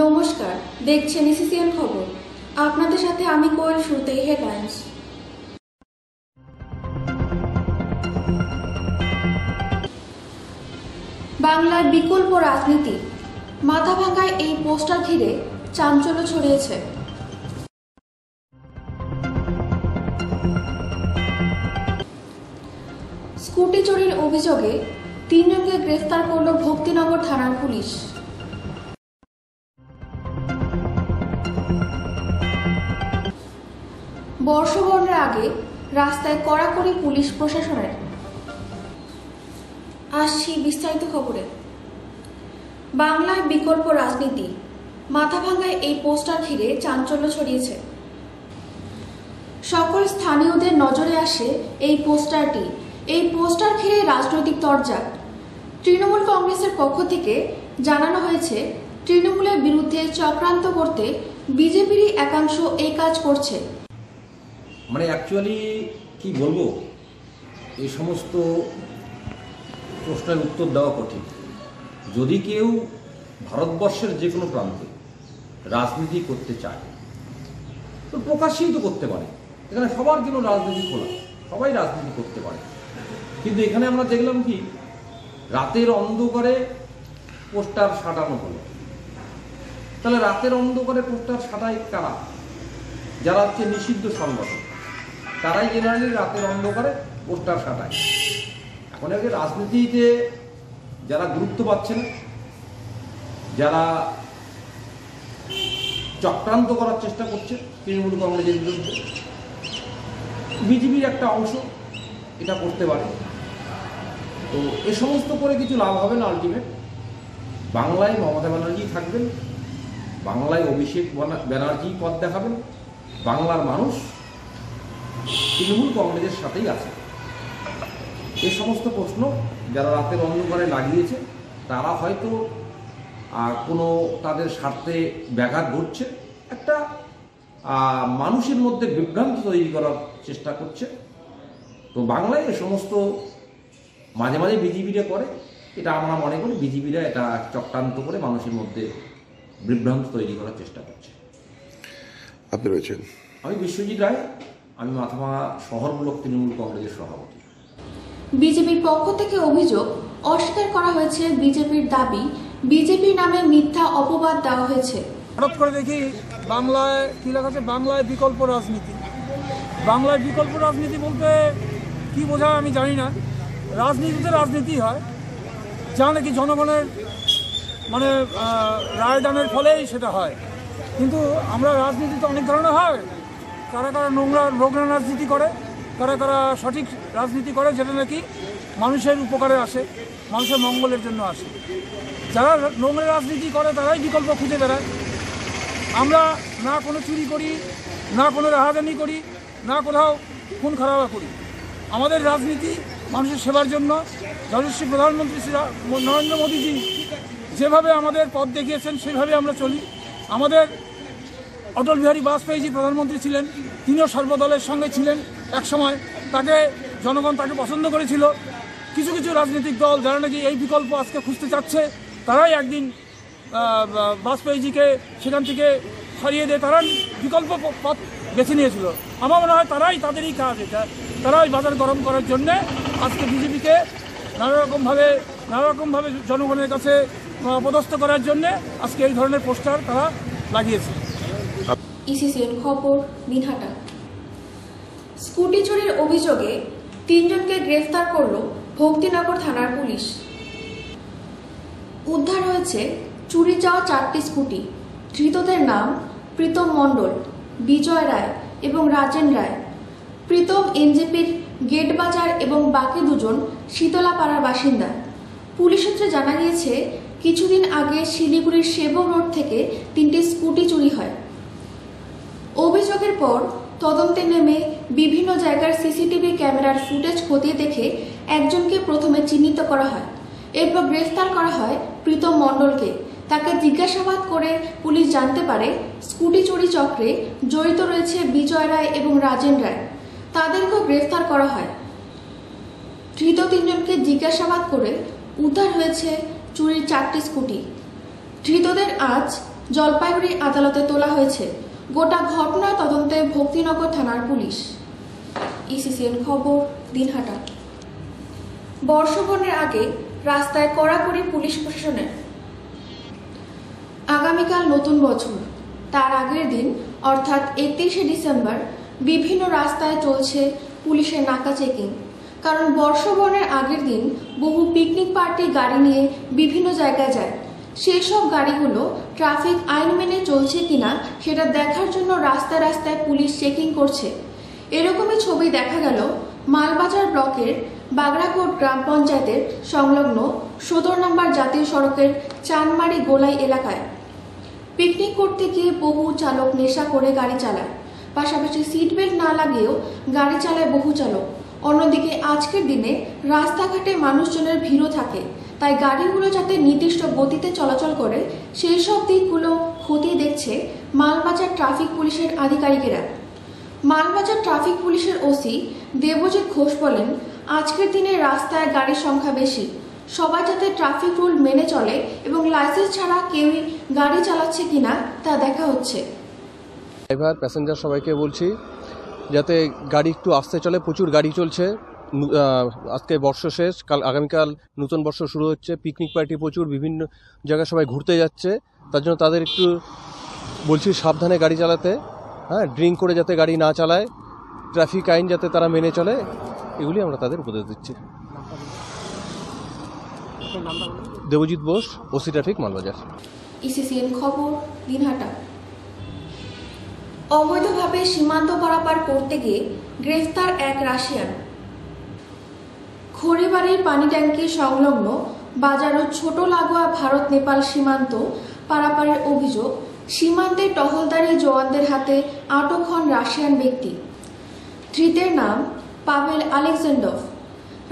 নমস্কার, দেখছেন ইসিসিএন খবর। আপনাদের সাথে আমি কোয়েল। শুরুতেই হেডলাইন্স। বাংলার বিকল্প রাজনীতি, মাথাভাঙ্গায় এই পোস্টার ঘিরে চাঞ্চল্য ছড়িয়েছে। স্কুটি চুরির অভিযোগে 3 জনকে গ্রেফতার করল ভক্তিনগর থানার পুলিশ। বর্ষবরণের আগে রাস্তায় কড়াকড়ি পুলিশ প্রশাসনের। আসছি বিস্তারিত খবরে। বাংলায় বিকল্প রাজনীতি, মাথাভাঙ্গায় এই পোস্টার ঘিরে চাঞ্চল্য ছড়িয়েছে। সকল স্থানীয়দের নজরে আসে এই পোস্টারটি। এই পোস্টার ঘিরে রাজনৈতিক তরজা। তৃণমূল কংগ্রেসের পক্ষ থেকে জানানো হয়েছে, তৃণমূলের বিরুদ্ধে চক্রান্ত করতে বিজেপিরই একাংশ এই কাজ করছে। মানে অ্যাকচুয়ালি কি বলবো, এই সমস্ত প্রশ্নের উত্তর দেওয়া কঠিন। যদি কেউ ভারতবর্ষের যে কোনো প্রান্তে রাজনীতি করতে চায় তো প্রকাশ্যেই তো করতে পারে। এখানে সবার জন্য রাজনীতি খোলা, সবাই রাজনীতি করতে পারে। কিন্তু এখানে আমরা দেখলাম কি, রাতের অন্ধকারে পোস্টার সাঁটানো হলো। তাহলে রাতের অন্ধকারে পোস্টার সাঁটায় কারা? যারা হচ্ছে নিষিদ্ধ সংগঠন, তারাই জেনারেলি রাতের অন্ধকারে পোস্টার সাঁটায়। এখন আগে রাজনীতিতে যারা গুরুত্ব পাচ্ছে না, যারা চক্রান্ত করার চেষ্টা করছে তৃণমূল কংগ্রেসের বিরুদ্ধে, বিজেপির একটা অংশ এটা করতে পারে। তো এ সমস্ত করে কিছু লাভ হবে না। আলটিমেট বাংলায় মমতা ব্যানার্জি থাকবেন, বাংলায় অভিষেক ব্যানার্জি পথ দেখাবেন। বাংলার মানুষ তৃণমূল কংগ্রেসের সাথেই আছে। এই সমস্ত প্রশ্ন যারা রাতের অন্ধকারে লাগিয়েছে, তারা হয়তো কোনো তাদের স্বার্থে ব্যাঘাত ঘটছে, একটা মানুষের মধ্যে বিভ্রান্তি তৈরি করার চেষ্টা করছে। তো বাংলায় এ সমস্ত মাঝে মাঝে বিজেপিরা করে, এটা আমরা মনে করি বিজেপিরা এটা চক্রান্ত করে মানুষের মধ্যে বিভ্রান্তি তৈরি করার চেষ্টা করছে। আপনি রয়েছেন? আমি বিশ্বজিৎ রায়, আমি মাথাভাঙ্গা শহর ব্লক তৃণমূল কংগ্রেসের সভাপতি। বিজেপির পক্ষ থেকে অভিযোগ অস্বীকার করা হয়েছে। বিজেপির দাবি, বিজেপির নামে মিথ্যা অপবাদ দেওয়া হয়েছে। হঠাৎ করে দেখি বাংলায় কি লেখা আছে, বাংলায় বিকল্প রাজনীতি। বাংলায় বিকল্প রাজনীতি বলতে কি বোঝায় আমি জানি না। রাজনীতিতে রাজনীতি হয়, যা নাকি জনগণের মানে রায়দানের ফলেই সেটা হয়। কিন্তু আমরা রাজনীতি তো অনেক ধরনের হয়। কারা কারা নোংরা রাজনীতি করে, কারা কারা সঠিক রাজনীতি করে, যেটা নাকি মানুষের উপকারে আসে, মানুষের মঙ্গলের জন্য আসে। যারা নোংরা রাজনীতি করে তারাই বিকল্প খুঁজে বেড়ায়। আমরা না কোনো চুরি করি, না কোনো রাহাজানি করি, না কোথাও খুন খারাপা করি। আমাদের রাজনীতি মানুষের সেবার জন্য। যশস্বী প্রধানমন্ত্রী শ্রী নরেন্দ্র মোদীজি যেভাবে আমাদের পথ দেখিয়েছেন সেভাবে আমরা চলি। আমাদের অটল বিহারী বাজপেয়ীজি প্রধানমন্ত্রী ছিলেন, তিনিও সর্বদলের সঙ্গে ছিলেন একসময়। জনগণ তাকে পছন্দ করেছিল। কিছু কিছু রাজনৈতিক দল যারা নাকি এই বিকল্প আজকে খুঁজতে চাচ্ছে, তারাই একদিন বাজপেয়ীজিকে সেখান থেকে সরিয়ে দিয়ে তারা বিকল্প পথ বেছে নিয়েছিল। আমার মনে হয় তাদেরই কাজ এটা। তারাই বাজার গরম করার জন্যে আজকে বিজেপিকে নানারকমভাবে জনগণের কাছে অপদস্থ করার জন্যে আজকে এই ধরনের পোস্টার তারা লাগিয়েছে। ইসিসিএন খবর, দিনহাটা। স্কুটি চুরির অভিযোগে 3 জনকে গ্রেফতার করল ভক্তিনগর থানার পুলিশ। উদ্ধার হয়েছে চুরি যাওয়া 4টি স্কুটি। ধৃতদের নাম প্রীতম মণ্ডল, বিজয় রায় এবং রাজেন রায়। প্রীতম এনজেপির গেট বাজার এবং বাকি 2 জন শীতলাপাড়ার বাসিন্দা। পুলিশ সূত্রে জানা গিয়েছে, কিছুদিন আগে শিলিগুড়ির সেবক রোড থেকে 3টি স্কুটি চুরি হয়। অভিযোগের পর তদন্তে নেমে বিভিন্ন জায়গার সিসিটিভি ক্যামেরার ফুটেজ খতিয়ে দেখে একজনকে প্রথমে চিহ্নিত করা হয়। এরপর গ্রেফতার করা হয় প্রীতম মণ্ডলকে। তাকে জিজ্ঞাসাবাদ করে পুলিশ জানতে পারে স্কুটি চুরি চক্রে জড়িত রয়েছে বিজয় রায় এবং রাজেন রায়। তাদেরকেও গ্রেফতার করা হয়। ধৃত 3 জনকে জিজ্ঞাসাবাদ করে উদ্ধার হয়েছে চুরির 4টি স্কুটি। ধৃতদের আজ জলপাইগুড়ি আদালতে তোলা হয়েছে। গোটা ঘটনা তদন্তে ভক্তিনগর থানার পুলিশ। ইসিসিএন খবর, দিনহাটা। বর্ষবরণের আগে রাস্তায় কড়াকড়ি পুলিশ প্রশাসনের। আগামীকাল নতুন বছর, তার আগের দিন অর্থাৎ 31শে ডিসেম্বর বিভিন্ন রাস্তায় চলছে পুলিশের নাকা চেকিং। কারণ বর্ষবরণের আগের দিন বহু পিকনিক পার্টি গাড়ি নিয়ে বিভিন্ন জায়গায় যায়। সেই সব গাড়িগুলো ট্রাফিক আইন মেনে চলছে কিনা সেটা দেখার জন্য রাস্তায় রাস্তায় পুলিশ চেকিং করছে। এরকমই ছবি দেখা গেল মালবাজার ব্লকের বাগড়াকোট গ্রাম পঞ্চায়েতের সংলগ্ন 17 নম্বর জাতীয় সড়কের চানমারি গোলাই এলাকায়। পিকনিক করতে গিয়ে বহু চালক নেশা করে গাড়ি চালায়, পাশাপাশি সিট বেল্ট না লাগিয়েও গাড়ি চালায় বহু চালক। অন্যদিকে আজকের দিনে রাস্তাঘাটে মানুষজনের ভিড়ও থাকে, তাই গাড়িগুলো যাতে নির্দিষ্ট গতিতে চলাচল করে সেই সব দিকগুলো খতিয়ে দেখছে মালবাজার ট্রাফিক পুলিশের আধিকারিকেরা। মালবাজার ট্রাফিক পুলিশের ওসি দেবজিৎ ঘোষ বলেন, আজকের দিনে রাস্তায় গাড়ির সংখ্যা বেশি, সবাই যাতে ট্রাফিক রুল মেনে চলে এবং লাইসেন্স ছাড়া কেউই গাড়ি চালাচ্ছে কিনা তা দেখা হচ্ছে। ড্রাইভার, প্যাসেঞ্জার সবাইকে বলছি যাতে গাড়ি একটু আস্তে চলে। প্রচুর গাড়ি চলছে, আজকে বর্ষ শেষ, আগামীকাল নতুন বর্ষ শুরু হচ্ছে। পিকনিক পার্টি প্রচুর, বিভিন্ন জায়গায় সবাই ঘুরতে যাচ্ছে, তার জন্য তাদের একটু বলছি সাবধানে গাড়ি চালাতে। হ্যাঁ, ড্রিঙ্ক করে যাতে গাড়ি না চালায়, ট্রাফিক আইন যাতে তারা মেনে চলে, এগুলি আমরা তাদের উপদেশ দিচ্ছি। Debjit Bose, OC traffic, Malbazar. ECCN খবর, দিনহাটা। অবৈধভাবে সীমান্ত পারাপার করতে গিয়ে গ্রেফতার এক রাশিয়ান। খড়িবাড়ির পানি ট্যাঙ্কি সংলগ্ন বাজারও ছোট লাগোয়া ভারত নেপাল সীমান্ত পারাপারের অভিযোগ। সীমান্তে টহলদারি জওয়ানদের হাতে আটক হন রাশিয়ান ব্যক্তি। ধৃতের নাম পাভেল আলেকজান্ডভ,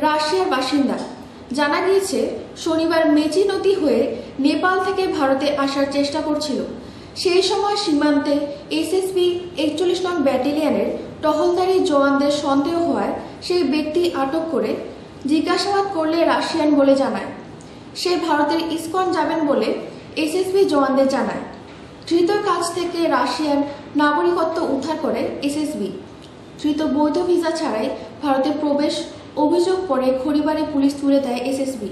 রাশিয়ার বাসিন্দা। জানা গিয়েছে শনিবার মেচি নদী হয়ে নেপাল থেকে ভারতে আসার চেষ্টা করছিল। সেই সময় সীমান্তে এসএসবি 41 নং ব্যাটালিয়নের টহলদারি জওয়ানদের সন্দেহ হওয়ায় সেই ব্যক্তি আটক করে জিজ্ঞাসাবাদ করলে রাশিয়ান বলে জানায়। সে ভারতের ইসকন যাবেন বলে এসএসবি জওয়ানদের জানায়। ধৃতর কাছ থেকে রাশিয়ান নাগরিকত্ব উদ্ধার করে এসএসবি। ধৃত বৈধ ভিসা ছাড়াই ভারতে প্রবেশ অভিযোগ পরে খড়িবাড়ি পুলিশ তুলে দেয় এসএসবি।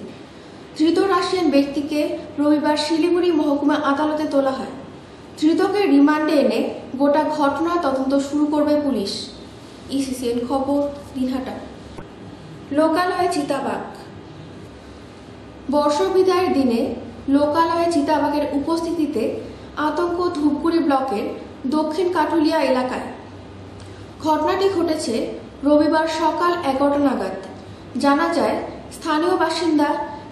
ধৃত রাশিয়ান ব্যক্তিকে রবিবার শিলিগুড়ি মহকুমা আদালতে তোলা হয়। ধৃতকে রিমান্ডে এনে গোটা ঘটনা তদন্ত শুরু করবে পুলিশ। ইসিসিএন খবর, দিনহাটা। লোকালয়ে চিতাবাঘ। বর্ষবিদায়ের দিনে লোকালয়ে চিতাবাঘের উপস্থিতিতে আতঙ্ক ধূপগুড়ি ব্লকের দক্ষিণ কাটুলিয়া এলাকায়। ঘটনাটি ঘটেছে রবিবার সকাল 11টা নাগাদ। জানা যায় স্থানীয় বাসিন্দা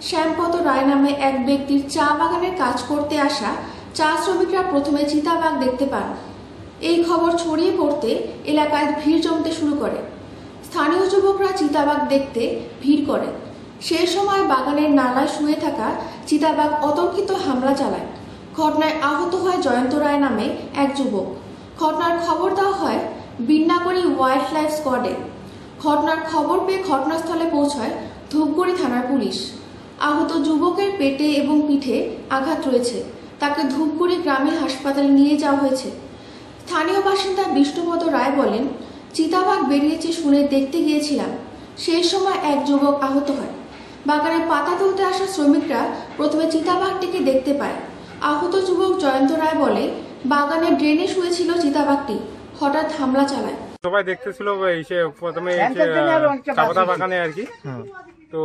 শ্যামপদ রায় নামে এক ব্যক্তির চা বাগানের কাজ করতে আসা চা শ্রমিকরা প্রথমে চিতাবাঘ দেখতে পান। এই খবর ছড়িয়ে পড়তে এলাকায় ভিড় জমতে শুরু করে। স্থানীয় যুবকরা চিতাবাঘ দেখতে ভিড় করে। সেই সময় বাগানের নালায় শুয়ে থাকা চিতাবাঘ অতর্কিত হামলা চালায়। ঘটনায় আহত হয় জয়ন্ত রায় নামে এক যুবক। ঘটনার খবর দেওয়া হয় বিন্নাগড়ি ওয়াইল্ড লাইফ স্কোয়াডে। ঘটনার খবর পেয়ে ঘটনাস্থলে পৌঁছায় ধূপগুড়ি থানার পুলিশ। আহত যুবকের পেটে এবং পিঠে আঘাত রয়েছে, তাকে ধূপগুড়ি গ্রামীণ হাসপাতালে নিয়ে যাওয়া হয়েছে। স্থানীয় বাসিন্দা বিষ্ণুপদ রায় বলেন, চিতাবাঘ বেরিয়েছে শুনে দেখতে গিয়েছিলাম, সেই সময় এক যুবক আহত হয়। বাগানে পাতা তুলতে আসা শ্রমিকরা প্রথমে চিতাবাঘটিকে দেখতে পায়। আহত যুবক জয়ন্ত রায় বলে, বাগানের ড্রেনে শুয়েছিল চিতাবাঘটি, হঠাৎ হামলা চালায়। সবাই দেখতেছিল এসে প্রথমে চা পাতা বাগানে আর কি। তো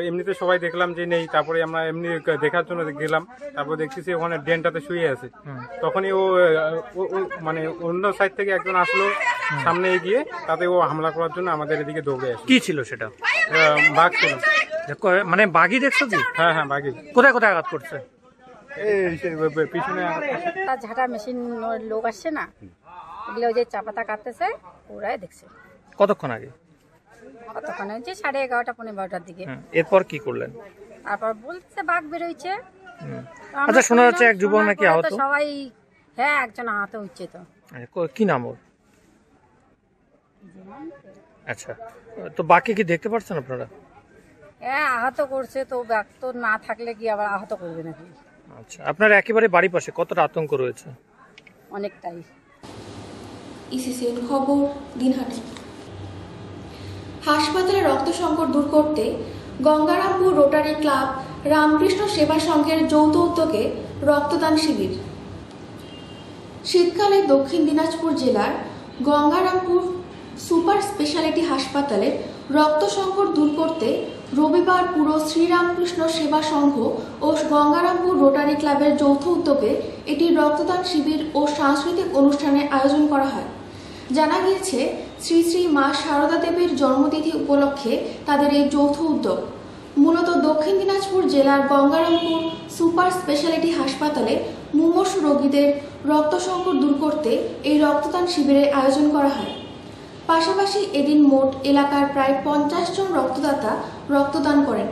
এমনিতে সবাই দেখলাম যে নেই, তারপরে আমরা এমনি দেখার জন্য গেলাম, তারপর দেখতেছি ওখানে ড্রেনটাতে শুয়ে আছে। তখনই ও মানে অন্য সাইড থেকে একজন আসলো সামনে এগিয়ে, তাতে ও হামলা করার জন্য আমাদের এদিকে দৌড়ে আসে। কি ছিল সেটা? বাঘ ছিল। মানে বাঘই দেখছো কি? হ্যাঁ হ্যাঁ, বাঘই। কোথায় কোথায় আঘাত করছে? পিছনে ঝাঁটা মেশিন লোক আসছে না, ওগুলো ওই যে চা পাতা কাটতেছে, ওরাই দেখছে। কতক্ষণ আগে? কতক্ষণ হচ্ছে 11:30 পৌনে 12টার দিকে। এরপর কি করলেন? তারপর বলছে বাঘ বেরোইছে। আচ্ছা, শোনা যাচ্ছে এক যুবক নাকি আহত। সবাই, হ্যাঁ একজন আহত হচ্ছে। তো কি নাম ওর? আচ্ছা, তো বাকি কি দেখতে পাচ্ছেন আপনারা? হ্যাঁ আহত করছে, তো বাঘ তো না থাকলে কি আবার আহত করবে নাকি? আচ্ছা, আপনার একেবারে বাড়ির পাশে কতটা আতঙ্ক রয়েছে? অনেকটাই। ইসিসিএন খবর, দিনহাটা। হাসপাতালে রক্ত সংকট দূর করতে গঙ্গারামপুর রোটারি ক্লাব, রামকৃষ্ণ সেবা সংঘের যৌথ উদ্যোগে রক্তদান শিবির। শীতকালে দক্ষিণ দিনাজপুর জেলার গঙ্গারামপুর সুপার স্পেশালিটি হাসপাতালে রক্ত সংকট দূর করতে রবিবার পুরো শ্রীরামকৃষ্ণ সেবা সংঘ ও গঙ্গারামপুর রোটারি ক্লাবের যৌথ উদ্যোগে এটি রক্তদান শিবির ও সাংস্কৃতিক অনুষ্ঠানের আয়োজন করা হয়। জানা গিয়েছে, শ্রী শ্রী মা সারদা দেবীর জন্মতিথি উপলক্ষে তাদের এই যৌথ উদ্যোগ। মূলত দক্ষিণ দিনাজপুর জেলার গঙ্গারামপুর সুপার স্পেশালিটি হাসপাতালে মুমূর্ষু রোগীদের রক্ত সংকট দূর করতে এই রক্তদান শিবিরের আয়োজন করা হয়। পাশাপাশি এদিন মোট এলাকার প্রায় 50 জন রক্তদাতা রক্তদান করেন।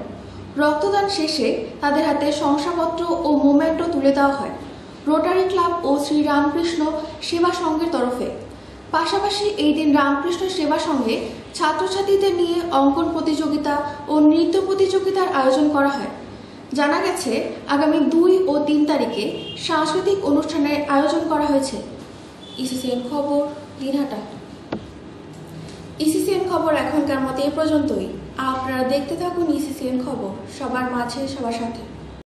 রক্তদান শেষে তাদের হাতে শংসাপত্র ও মোমেন্টো তুলে দেওয়া হয় রোটারি ক্লাব ও শ্রী রামকৃষ্ণ সেবা সংঘের তরফে। পাশাপাশি এই দিন রামকৃষ্ণ সেবা সংঘে ছাত্রছাত্রীদের নিয়ে অঙ্কন প্রতিযোগিতা ও নৃত্য প্রতিযোগিতার আয়োজন করা হয়। জানা গেছে, আগামী 2 ও 3 তারিখে সাংস্কৃতিক অনুষ্ঠানের আয়োজন করা হয়েছে। ইসিসিএন খবর, দিনহাটা। ইসিসিএন খবর এখনকার মতো এ পর্যন্তই। আপনারা দেখতে থাকুন ইসিসিএন খবর, সবার মাঝে সবার সাথে।